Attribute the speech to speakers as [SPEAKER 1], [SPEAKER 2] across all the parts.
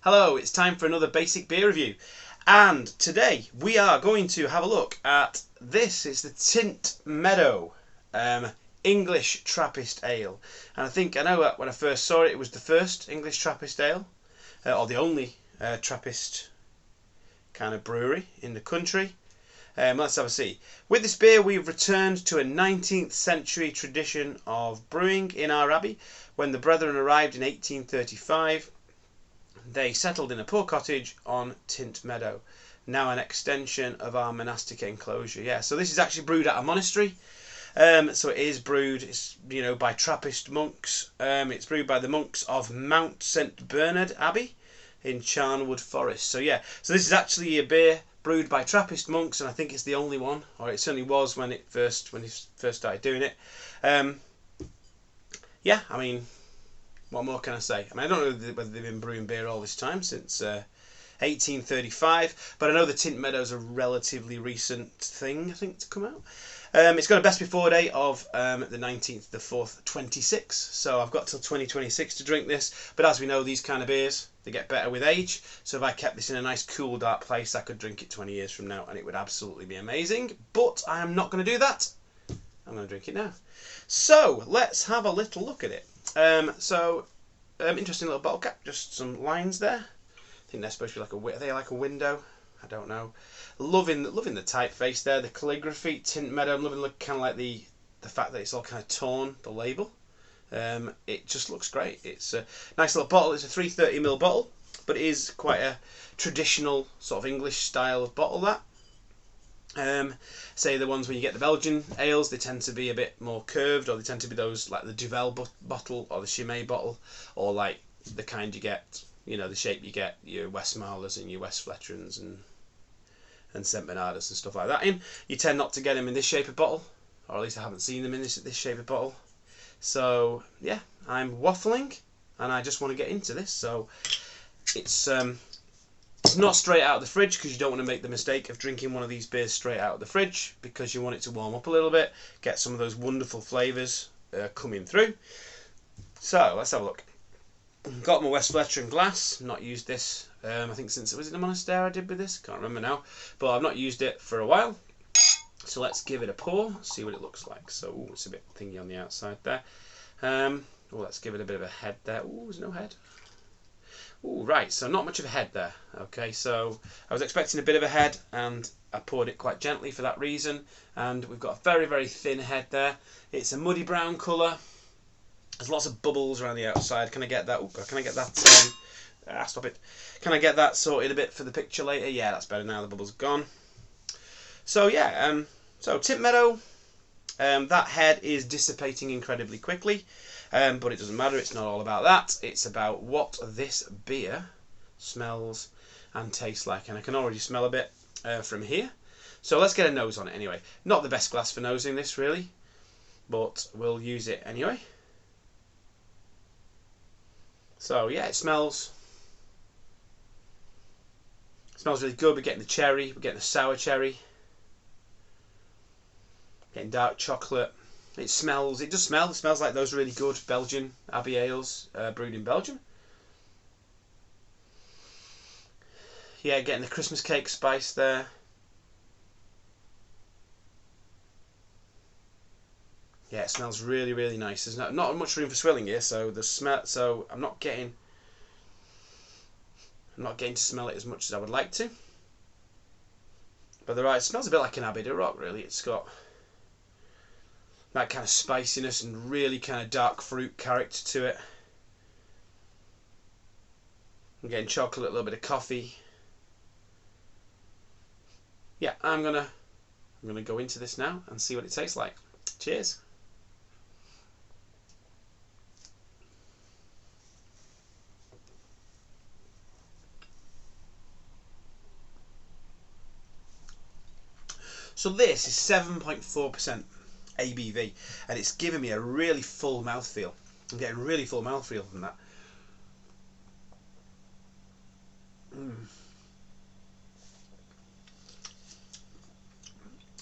[SPEAKER 1] Hello, it's time for another basic beer review, and today we are going to have a look at this. It's the Tynt Meadow English Trappist Ale, and I know that when I first saw it, it was the first English Trappist ale, or the only Trappist kind of brewery in the country. Let's have a see. With this beer, we've returned to a 19th century tradition of brewing in our abbey. When the brethren arrived in 1835, they settled in a poor cottage on Tynt Meadow, now an extension of our monastic enclosure. Yeah, so this is actually brewed at a monastery. So it is brewed, by Trappist monks. It's brewed by the monks of Mount St Bernard Abbey in Charnwood Forest. So yeah, so this is actually a beer brewed by Trappist monks, and I think it's the only one, or it certainly was when he first started doing it. Yeah, I mean, what more can I say? I mean, I don't know whether they've been brewing beer all this time, since 1835, but I know the Tynt Meadow's a relatively recent thing, I think, to come out. It's got a best before date of the 19th the 4th 26, so I've got till 2026 to drink this, but as we know, these kind of beers, they get better with age, so if I kept this in a nice cool dark place, I could drink it 20 years from now and it would absolutely be amazing, but I am not going to do that. I'm going to drink it now. So let's have a little look at it. Interesting little bottle cap, just some lines there. I think they're supposed to be are they like a window? I don't know. Loving the typeface there, the calligraphy, Tynt Meadow. I'm loving kind of like the fact that it's all kind of torn, the label. It just looks great. It's a nice little bottle. It's a 330ml bottle, but it is quite a traditional sort of English style of bottle, that. Say the ones when you get the Belgian ales, they tend to be a bit more curved, or they tend to be those like the Duvel bottle or the Chimay bottle, or like the kind you get, the shape you get your Westmalers and your Westfletcherans and St Bernardus and stuff like that in. You tend not to get them in this shape of bottle, or at least I haven't seen them in this shape of bottle. So yeah, I'm waffling and I just want to get into this. So it's not straight out of the fridge, because you don't want to make the mistake of drinking one of these beers straight out of the fridge, because you want it to warm up a little bit, get some of those wonderful flavours coming through. So let's have a look. Got my Westfletcher glass. Not used this. I think since was it the monastery I did with this. Can't remember now, but I've not used it for a while. So let's give it a pour. See what it looks like. So it's a bit thingy on the outside there. Let's give it a bit of a head there. There's no head. Right, so not much of a head there. Okay, so I was expecting a bit of a head, and I poured it quite gently for that reason. And we've got a very, very thin head there. It's a muddy brown colour. There's lots of bubbles around the outside. Can I get that? Can I get that? Stop it. Can I get that sorted a bit for the picture later? Yeah, that's better now. The bubbles are gone. So yeah, so Tynt Meadow. That head is dissipating incredibly quickly. But it doesn't matter, it's not all about that. It's about what this beer smells and tastes like. And I can already smell a bit from here. So let's get a nose on it anyway. Not the best glass for nosing this, really, but we'll use it anyway. So yeah, it smells really good. We're getting the cherry, we're getting the sour cherry, getting dark chocolate. It does smell. It smells like those really good Belgian Abbey ales brewed in Belgium. Yeah, getting the Christmas cake spice there. Yeah, it smells really, really nice. There's not much room for swilling here, so the smell. So I'm not getting to smell it as much as I would like to. But it smells a bit like an Abbey de Rock, really. It's got that kind of spiciness and really kind of dark fruit character to it. I'm getting chocolate, a little bit of coffee. Yeah, I'm gonna go into this now and see what it tastes like. Cheers. So this is 7.4% ABV, and it's giving me a really full mouthfeel. I'm getting really full mouthfeel from that.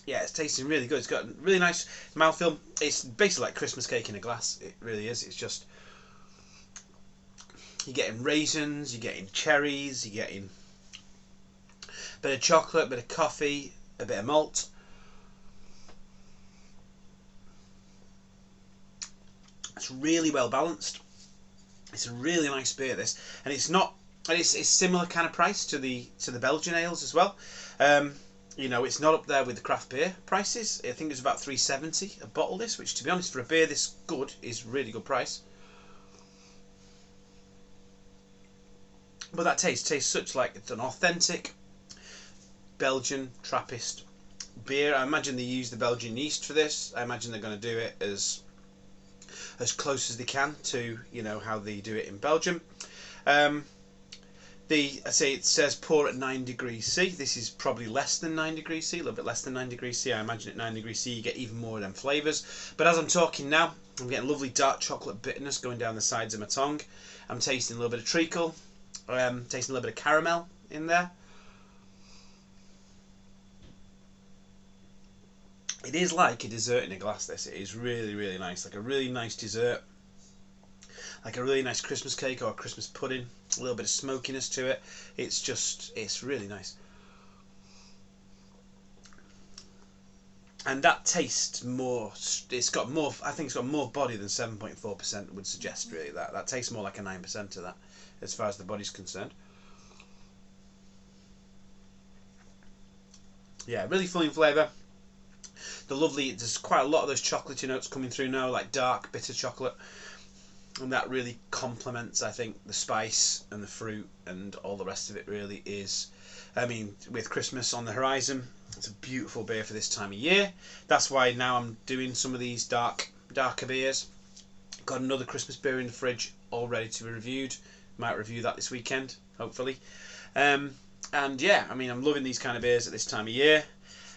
[SPEAKER 1] Yeah, it's tasting really good. It's got a really nice mouthfeel. It's basically like Christmas cake in a glass. It really is. It's just You're getting raisins, you're getting cherries, you're getting a bit of chocolate, a bit of coffee, a bit of malt. It's really well balanced. It's a really nice beer, this, and it's not, and it's similar kind of price to the Belgian ales as well. You know, it's not up there with the craft beer prices. I think it's about £3.70 a bottle, this, which, to be honest, for a beer this good is really good price. But that tastes such like it's an authentic Belgian Trappist beer. I imagine they use the Belgian yeast for this. I imagine they're going to do it as close as they can to, you know, how they do it in Belgium. I say it says pour at 9 degrees C. This is probably less than 9 degrees C, a little bit less than 9 degrees C. I imagine at 9 degrees C you get even more of them flavours. But as I'm talking now, I'm getting lovely dark chocolate bitterness going down the sides of my tongue. I'm tasting a little bit of treacle. Tasting a little bit of caramel in there. It is like a dessert in a glass, this. It is really, really nice. Like a really nice dessert. Like a really nice Christmas cake or a Christmas pudding. A little bit of smokiness to it. It's really nice. And that tastes more, it's got more, I think it's got more body than 7.4% would suggest, really. That tastes more like a 9% of that, as far as the body's concerned. Yeah, really full in flavour. There's quite a lot of those chocolatey notes coming through now, like dark, bitter chocolate. And that really complements, I think, the spice and the fruit and all the rest of it really is. I mean, with Christmas on the horizon, it's a beautiful beer for this time of year. That's why now I'm doing some of these darker beers. Got another Christmas beer in the fridge all ready to be reviewed. Might review that this weekend, hopefully. And yeah, I mean, I'm loving these kind of beers at this time of year.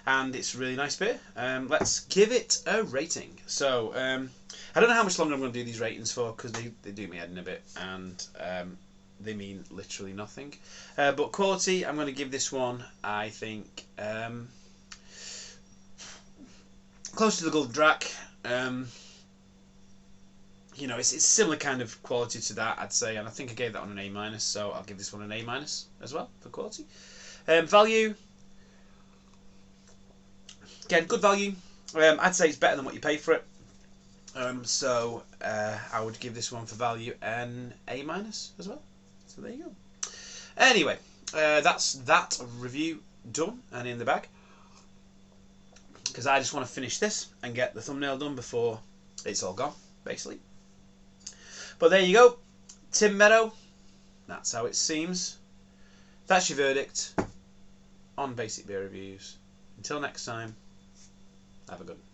[SPEAKER 1] And it's a really nice beer. Let's give it a rating. So, I don't know how much longer I'm going to do these ratings for, because they do me head in a bit, and they mean literally nothing. But quality, I'm going to give this one, I think, close to the Golden Drac. You know, it's similar kind of quality to that, I'd say, and I think I gave that one an A-, so I'll give this one an A- as well for quality. Value, again, good value. I'd say it's better than what you pay for it. So I would give this one for value an A- as well. So there you go. Anyway, that's that review done and in the bag, because I just want to finish this and get the thumbnail done before it's all gone, basically. But there you go, Tynt Meadow. That's how it seems. That's your verdict on basic beer reviews. Until next time, have a good one.